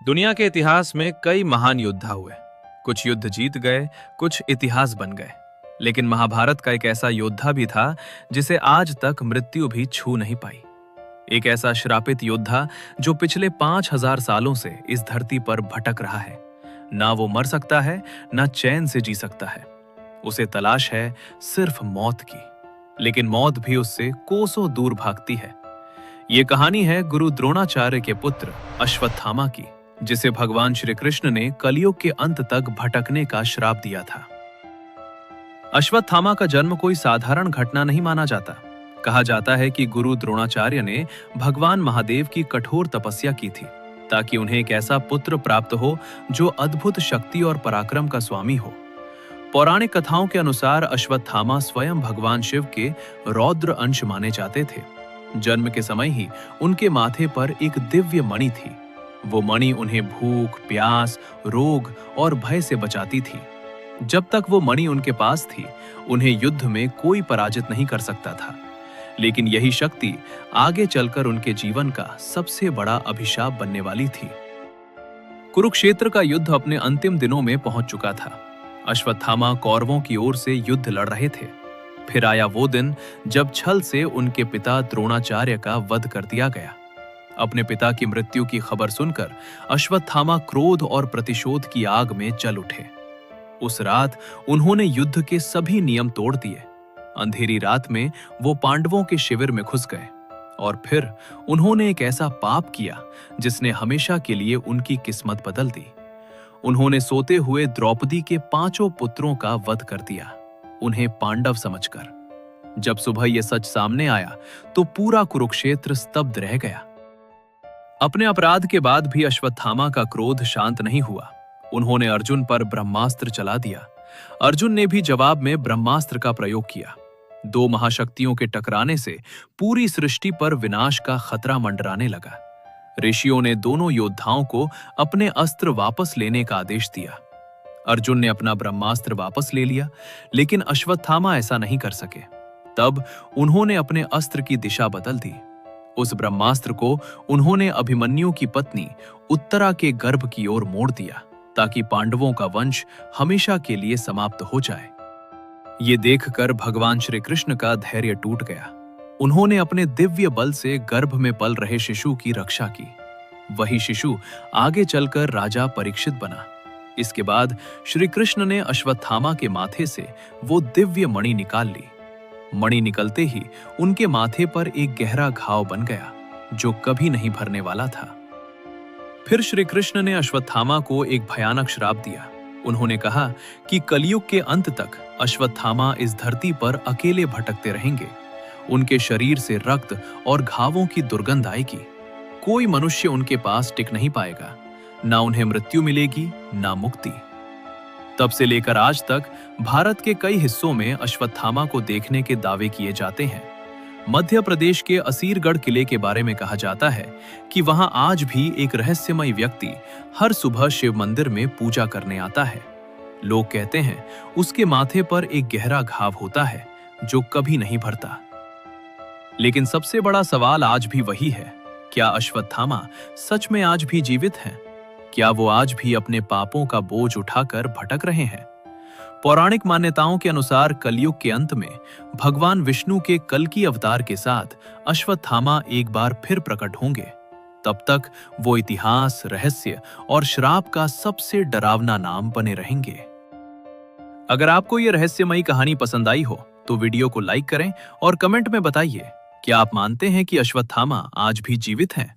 दुनिया के इतिहास में कई महान योद्धा हुए। कुछ युद्ध जीत गए, कुछ इतिहास बन गए। लेकिन महाभारत का एक ऐसा योद्धा भी था जिसे आज तक मृत्यु भी छू नहीं पाई। एक ऐसा श्रापित योद्धा जो पिछले 5000 सालों से इस धरती पर भटक रहा है। ना वो मर सकता है, ना चैन से जी सकता है। उसे तलाश है सिर्फ मौत की, लेकिन मौत भी उससे कोसों दूर भागती है। ये कहानी है गुरु द्रोणाचार्य के पुत्र अश्वत्थामा की, जिसे भगवान श्री कृष्ण ने कलयुग के अंत तक भटकने का श्राप दिया था। अश्वत्थामा का जन्म कोई साधारण घटना नहीं माना जाता। कहा जाता है कि गुरु द्रोणाचार्य ने भगवान महादेव की कठोर तपस्या की थी ताकि उन्हें एक ऐसा पुत्र प्राप्त हो जो अद्भुत शक्ति और पराक्रम का स्वामी हो। पौराणिक कथाओं के अनुसार अश्वत्थामा स्वयं भगवान शिव के रौद्र अंश माने जाते थे। जन्म के समय ही उनके माथे पर एक दिव्य मणि थी। वो मणि उन्हें भूख, प्यास, रोग और भय से बचाती थी। जब तक वो मणि उनके पास थी, उन्हें युद्ध में कोई पराजित नहीं कर सकता था। लेकिन यही शक्ति आगे चलकर उनके जीवन का सबसे बड़ा अभिशाप बनने वाली थी। कुरुक्षेत्र का युद्ध अपने अंतिम दिनों में पहुंच चुका था। अश्वत्थामा कौरवों की ओर से युद्ध लड़ रहे थे। फिर आया वो दिन जब छल से उनके पिता द्रोणाचार्य का वध कर दिया गया। अपने पिता की मृत्यु की खबर सुनकर अश्वत्थामा क्रोध और प्रतिशोध की आग में जल उठे। उस रात उन्होंने युद्ध के सभी नियम तोड़ दिए। अंधेरी रात में वो पांडवों के शिविर में घुस गए और फिर उन्होंने एक ऐसा पाप किया जिसने हमेशा के लिए उनकी किस्मत बदल दी। उन्होंने सोते हुए द्रौपदी के 5 पुत्रों का वध कर दिया, उन्हें पांडव समझकर। जब सुबह यह सच सामने आया तो पूरा कुरुक्षेत्र स्तब्ध रह गया। अपने अपराध के बाद भी अश्वत्थामा का क्रोध शांत नहीं हुआ। उन्होंने अर्जुन पर ब्रह्मास्त्र चला दिया। अर्जुन ने भी जवाब में ब्रह्मास्त्र का प्रयोग किया। 2 महाशक्तियों के टकराने से पूरी सृष्टि पर विनाश का खतरा मंडराने लगा। ऋषियों ने दोनों योद्धाओं को अपने अस्त्र वापस लेने का आदेश दिया। अर्जुन ने अपना ब्रह्मास्त्र वापस ले लिया, लेकिन अश्वत्थामा ऐसा नहीं कर सके। तब उन्होंने अपने अस्त्र की दिशा बदल दी। उस ब्रह्मास्त्र को उन्होंने अभिमन्यु की पत्नी उत्तरा के गर्भ की ओर मोड़ दिया ताकि पांडवों का वंश हमेशा के लिए समाप्त हो जाए। ये देखकर भगवान श्री कृष्ण का धैर्य टूट गया। उन्होंने अपने दिव्य बल से गर्भ में पल रहे शिशु की रक्षा की। वही शिशु आगे चलकर राजा परीक्षित बना। इसके बाद श्री कृष्ण ने अश्वत्थामा के माथे से वो दिव्य मणि निकाल ली। मणि निकलते ही उनके माथे पर एक गहरा घाव बन गया जो कभी नहीं भरने वाला था। फिर श्री कृष्ण ने अश्वत्थामा को एक भयानक श्राप दिया। उन्होंने कहा कि कलयुग के अंत तक अश्वत्थामा इस धरती पर अकेले भटकते रहेंगे। उनके शरीर से रक्त और घावों की दुर्गंध आएगी। कोई मनुष्य उनके पास टिक नहीं पाएगा। ना उन्हें मृत्यु मिलेगी, ना मुक्ति। तब से लेकर आज तक भारत के कई हिस्सों में अश्वत्थामा को देखने के दावे किए जाते हैं। मध्य प्रदेश के असीरगढ़ किले के बारे में कहा जाता है कि वहां आज भी एक रहस्यमय व्यक्ति हर सुबह शिव मंदिर में पूजा करने आता है। लोग कहते हैं उसके माथे पर एक गहरा घाव होता है जो कभी नहीं भरता। लेकिन सबसे बड़ा सवाल आज भी वही है, क्या अश्वत्थामा सच में आज भी जीवित हैं? क्या वो आज भी अपने पापों का बोझ उठाकर भटक रहे हैं? पौराणिक मान्यताओं के अनुसार कलयुग के अंत में भगवान विष्णु के कल्कि अवतार के साथ अश्वत्थामा एक बार फिर प्रकट होंगे। तब तक वो इतिहास, रहस्य और श्राप का सबसे डरावना नाम बने रहेंगे। अगर आपको ये रहस्यमयी कहानी पसंद आई हो तो वीडियो को लाइक करें और कमेंट में बताइए, क्या आप मानते हैं कि अश्वत्थामा आज भी जीवित हैं?